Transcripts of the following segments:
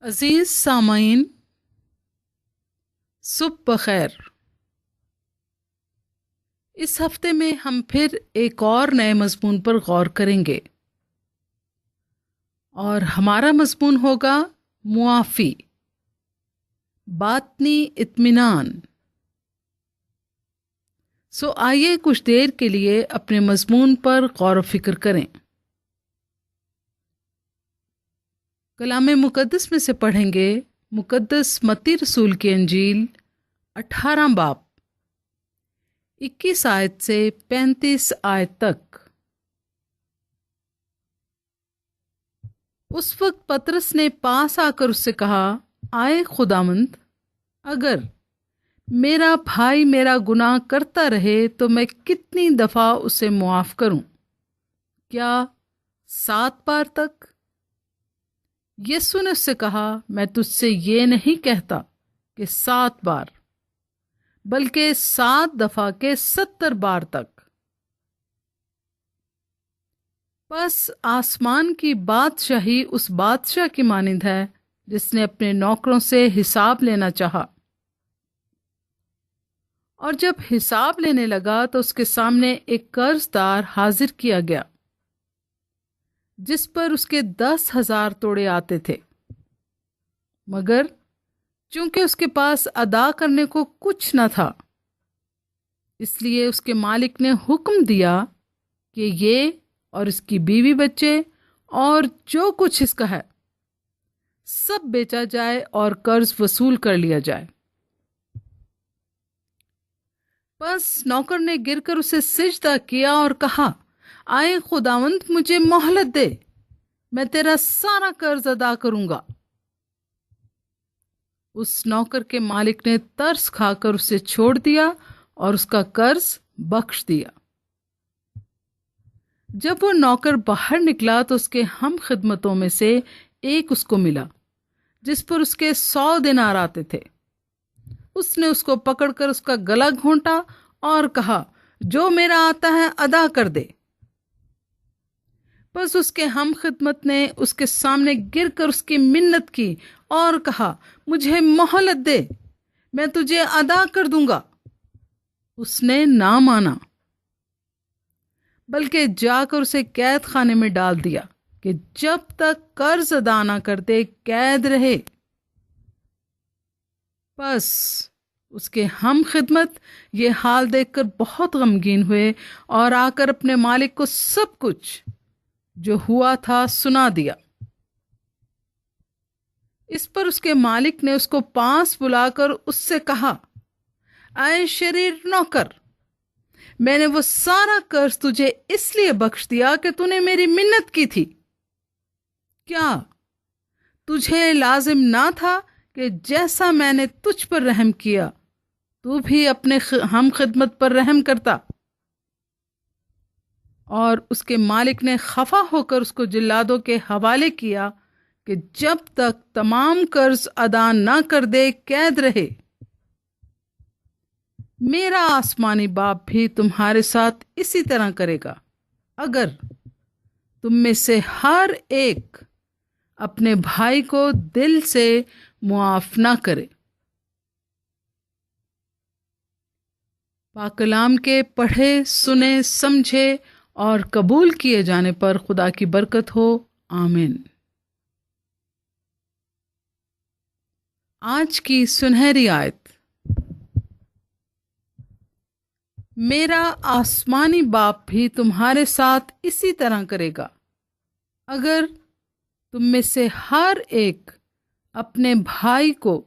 عزیز سامعین، صبح بخیر۔ اس ہفتے میں ہم پھر ایک اور نئے مضمون پر غور کریں گے اور ہمارا مضمون ہوگا معافی، باطنی اطمینان۔ آئیے کچھ دیر کے لیے اپنے مضمون پر غور و فکر کریں۔ کلام مقدس میں سے پڑھیں گے مقدس متی رسول کی انجیل 18 باب 21 آیت سے 35 آیت تک۔ اس وقت پطرس نے پاس آ کر اس سے کہا، آئے خداوند، اگر میرا بھائی میرا گناہ کرتا رہے تو میں کتنی دفعہ اسے معاف کروں؟ کیا 7 بار تک؟ یسوع نے اس سے کہا، میں تجھ سے یہ نہیں کہتا کہ 7 بار، بلکہ 7 دفعہ کے 70 بار تک۔ بس آسمان کی بادشاہی اس بادشاہ کی مانند ہے جس نے اپنے نوکروں سے حساب لینا چاہا، اور جب حساب لینے لگا تو اس کے سامنے ایک قرض دار حاضر کیا گیا جس پر اس کے 10,000 توڑے آتے تھے، مگر چونکہ اس کے پاس ادا کرنے کو کچھ نہ تھا، اس لیے اس کے مالک نے حکم دیا کہ یہ اور اس کی بیوی بچے اور جو کچھ اس کا ہے سب بیچا جائے اور قرض وصول کر لیا جائے۔ بس نوکر نے گر کر اسے سجدہ کیا اور کہا، آئے خداوند، مجھے مہلت دے، میں تیرا سارا قرض ادا کروں گا۔ اس نوکر کے مالک نے ترس کھا کر اسے چھوڑ دیا اور اس کا قرض بخش دیا۔ جب وہ نوکر باہر نکلا تو اس کے ہم خدمتوں میں سے ایک اس کو ملا جس پر اس کے 100 دینار آتے تھے۔ اس نے اس کو پکڑ کر اس کا گلا گھونٹا اور کہا، جو میرا آتا ہے ادا کر دے۔ بس اس کے ہم خدمت نے اس کے سامنے گر کر اس کی منت کی اور کہا، مجھے مہلت دے، میں تجھے ادا کر دوں گا۔ اس نے نہ مانا، بلکہ جا کر اسے قید خانے میں ڈال دیا کہ جب تک قرض ادا نہ کرتے قید رہے۔ بس اس کے ہم خدمت یہ حال دیکھ کر بہت غمگین ہوئے اور آ کر اپنے مالک کو سب کچھ جو ہوا تھا سنا دیا۔ اس پر اس کے مالک نے اس کو پاس بلا کر اس سے کہا، اے شریر نوکر، میں نے وہ سارا قرض تجھے اس لیے بخش دیا کہ تو نے میری منت کی تھی۔ کیا تجھے لازم نہ تھا کہ جیسا میں نے تجھ پر رحم کیا تو بھی اپنے ہم خدمت پر رحم کرتا؟ اور اس کے مالک نے خفا ہو کر اس کو جلادوں کے حوالے کیا کہ جب تک تمام قرض ادا نہ کر دے قید رہے۔ میرا آسمانی باپ بھی تمہارے ساتھ اسی طرح کرے گا اگر تم میں سے ہر ایک اپنے بھائی کو دل سے معاف نہ کرے۔ پاک کلام کے پڑھے، سنے، سمجھے اور قبول کیے جانے پر خدا کی برکت ہو، آمین۔ آج کی سنہری آیت، میرا آسمانی باپ بھی تمہارے ساتھ اسی طرح کرے گا اگر تم میں سے ہر ایک اپنے بھائی کو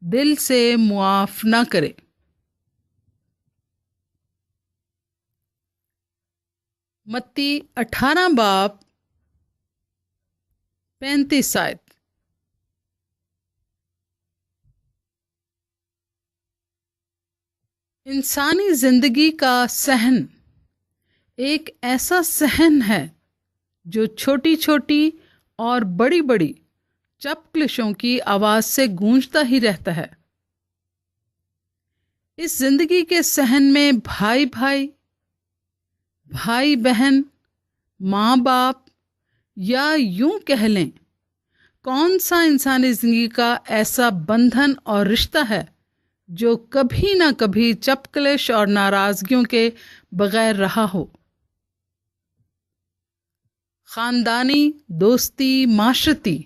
دل سے معاف نہ کرے۔ متی 18 باب 35 آیت۔ انسانی زندگی کا صحن ایک ایسا صحن ہے جو چھوٹی چھوٹی اور بڑی بڑی چپکلشوں کی آواز سے گونجتا ہی رہتا ہے۔ اس زندگی کے صحن میں بھائی بھائی، بھائی بہن، ماں باپ، یا یوں کہہ لیں کون سا انسانی زندگی کا ایسا بندھن اور رشتہ ہے جو کبھی نہ کبھی چپکلش اور ناراضگیوں کے بغیر رہا ہو؟ خاندانی، دوستی، معاشرتی،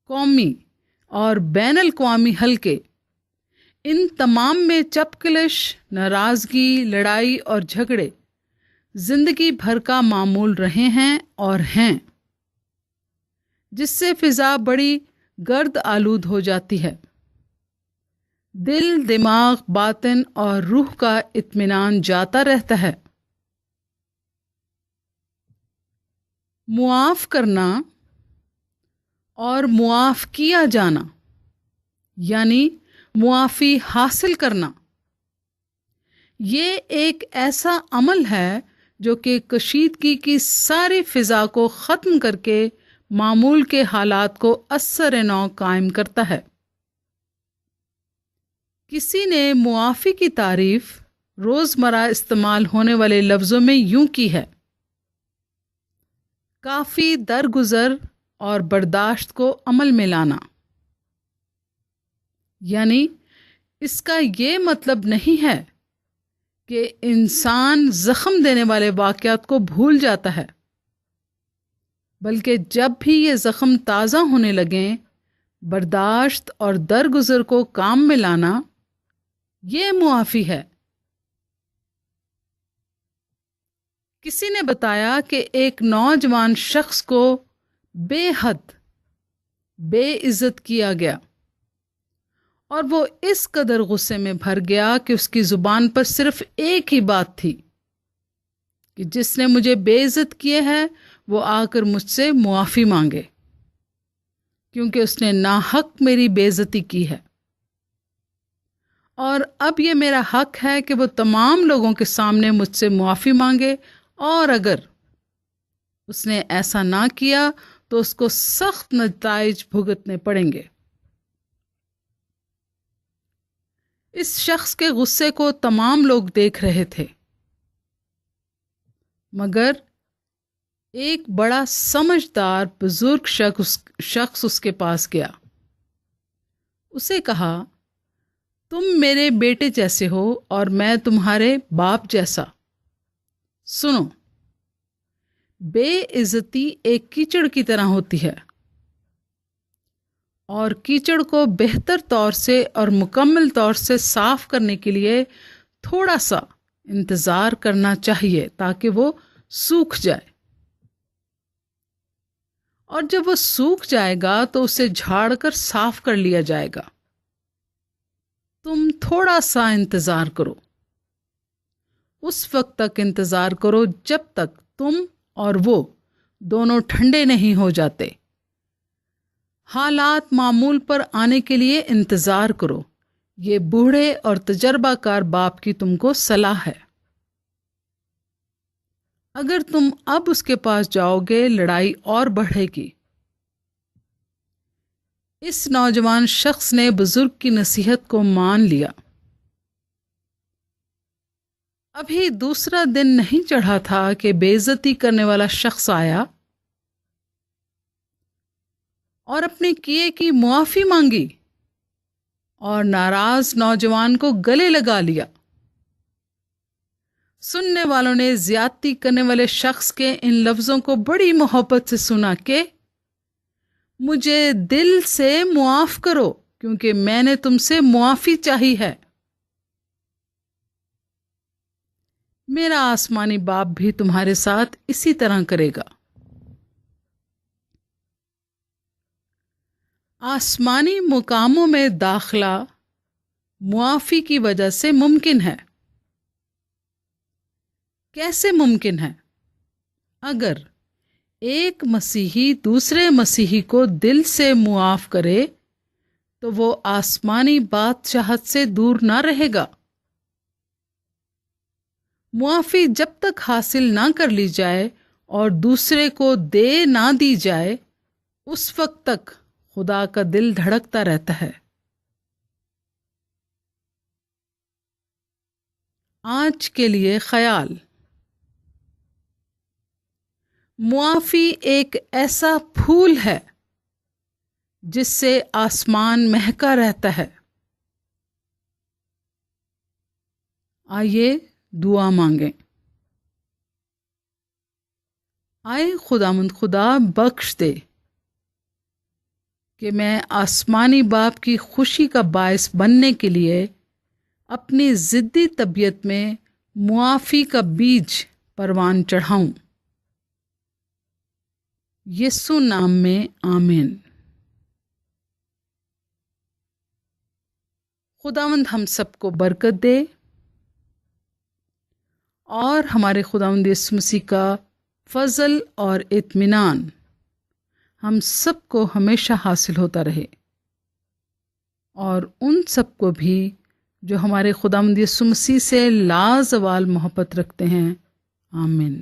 قومی اور بین الاقوامی حلقے، ان تمام میں چپکلش، ناراضگی، لڑائی اور جھگڑے زندگی بھر کا معمول رہے ہیں اور ہیں، جس سے فضا بڑی گرد آلود ہو جاتی ہے۔ دل، دماغ، باطن اور روح کا اطمینان جاتا رہتا ہے۔ معاف کرنا اور معاف کیا جانا، یعنی معافی حاصل کرنا، یہ ایک ایسا عمل ہے جو کہ کشیدگی کی ساری فضا کو ختم کر کے معمول کے حالات کو اثر نو قائم کرتا ہے۔ کسی نے معافی کی تعریف روزمرہ استعمال ہونے والے لفظوں میں یوں کی ہے: کافی درگزر اور برداشت کو عمل میں لانا۔ یعنی اس کا یہ مطلب نہیں ہے کہ انسان زخم دینے والے واقعات کو بھول جاتا ہے، بلکہ جب بھی یہ زخم تازہ ہونے لگیں، برداشت اور درگزر کو کام میں لانا، یہ معافی ہے۔ کسی نے بتایا کہ ایک نوجوان شخص کو بے حد بے عزت کیا گیا اور وہ اس قدر غصے میں بھر گیا کہ اس کی زبان پر صرف ایک ہی بات تھی کہ جس نے مجھے بے عزت کیے ہے وہ آ کر مجھ سے معافی مانگے، کیونکہ اس نے ناحق میری بے عزتی کی ہے، اور اب یہ میرا حق ہے کہ وہ تمام لوگوں کے سامنے مجھ سے معافی مانگے، اور اگر اس نے ایسا نہ کیا تو اس کو سخت نتائج بھگتنے پڑیں گے۔ اس شخص کے غصے کو تمام لوگ دیکھ رہے تھے، مگر ایک بڑا سمجھدار بزرگ شخص اس کے پاس گیا۔ اسے کہا، تم میرے بیٹے جیسے ہو اور میں تمہارے باپ جیسا۔ سنو، بے عزتی ایک کیچڑ کی طرح ہوتی ہے، اور کیچڑ کو بہتر طور سے اور مکمل طور سے صاف کرنے کے لیے تھوڑا سا انتظار کرنا چاہیے تاکہ وہ سوکھ جائے، اور جب وہ سوکھ جائے گا تو اسے جھاڑ کر صاف کر لیا جائے گا۔ تم تھوڑا سا انتظار کرو، اس وقت تک انتظار کرو جب تک تم اور وہ دونوں ٹھنڈے نہیں ہو جاتے۔ حالات معمول پر آنے کے لیے انتظار کرو، یہ بوڑھے اور تجربہ کار باپ کی تم کو صلاح ہے۔ اگر تم اب اس کے پاس جاؤ گے، لڑائی اور بڑھے گی۔ اس نوجوان شخص نے بزرگ کی نصیحت کو مان لیا۔ ابھی دوسرا دن نہیں چڑھا تھا کہ بے عزتی کرنے والا شخص آیا اور اپنے کیے کی معافی مانگی اور ناراض نوجوان کو گلے لگا لیا۔ سننے والوں نے زیادتی کرنے والے شخص کے ان لفظوں کو بڑی محبت سے سنا کہ مجھے دل سے معاف کرو کیونکہ میں نے تم سے معافی چاہی ہے۔ میرا آسمانی باپ بھی تمہارے ساتھ اسی طرح کرے گا۔ آسمانی مقاموں میں داخلہ معافی کی وجہ سے ممکن ہے۔ کیسے ممکن ہے؟ اگر ایک مسیحی دوسرے مسیحی کو دل سے معاف کرے تو وہ آسمانی بادشاہت سے دور نہ رہے گا۔ معافی جب تک حاصل نہ کر لی جائے اور دوسرے کو دے نہ دی جائے، اس وقت تک خدا کا دل دھڑکتا رہتا ہے۔ آج کے لیے خیال: معافی ایک ایسا پھول ہے جس سے آسمان مہکا رہتا ہے۔ آئیے دعا مانگیں۔ آئے خداوند خدا بخش دے کہ میں آسمانی باپ کی خوشی کا باعث بننے کے لیے اپنی ضدی طبیعت میں معافی کا بیج پروان چڑھاؤں۔ یسوع نام میں آمین۔ خداوند ہم سب کو برکت دے اور ہمارے خداوند یسوع مسیح کا فضل اور اطمینان ہم سب کو ہمیشہ حاصل ہوتا رہے، اور ان سب کو بھی جو ہمارے خداوند یسوع مسیح سے لازوال محبت رکھتے ہیں۔ آمین۔